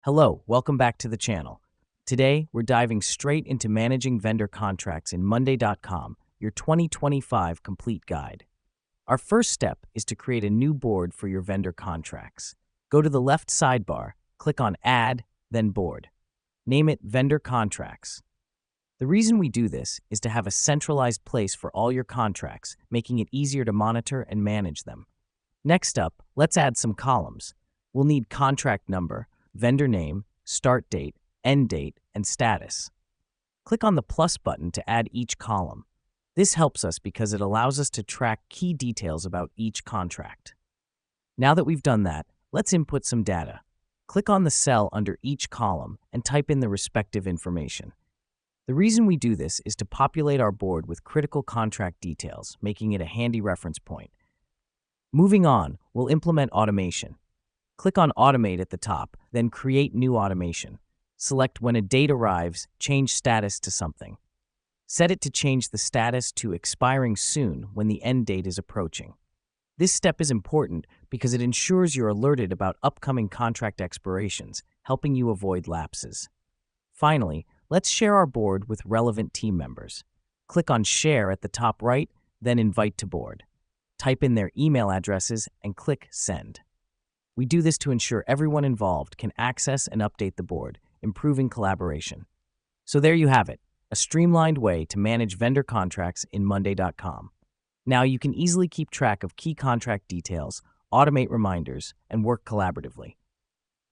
Hello, welcome back to the channel. Today, we're diving straight into managing vendor contracts in Monday.com, your 2025 complete guide. Our first step is to create a new board for your vendor contracts. Go to the left sidebar, click on Add, then Board. Name it Vendor Contracts. The reason we do this is to have a centralized place for all your contracts, making it easier to monitor and manage them. Next up, let's add some columns. We'll need contract number, vendor name, start date, end date, and status. Click on the plus button to add each column. This helps us because it allows us to track key details about each contract. Now that we've done that, let's input some data. Click on the cell under each column and type in the respective information. The reason we do this is to populate our board with critical contract details, making it a handy reference point. Moving on, we'll implement automation. Click on Automate at the top, then Create New Automation. Select when a date arrives, change status to something. Set it to change the status to expiring soon when the end date is approaching. This step is important because it ensures you're alerted about upcoming contract expirations, helping you avoid lapses. Finally, let's share our board with relevant team members. Click on Share at the top right, then Invite to Board. Type in their email addresses and click Send. We do this to ensure everyone involved can access and update the board, improving collaboration. So there you have it, a streamlined way to manage vendor contracts in Monday.com. Now you can easily keep track of key contract details, automate reminders, and work collaboratively.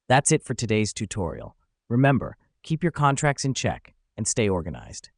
That's it for today's tutorial. Remember, keep your contracts in check and stay organized.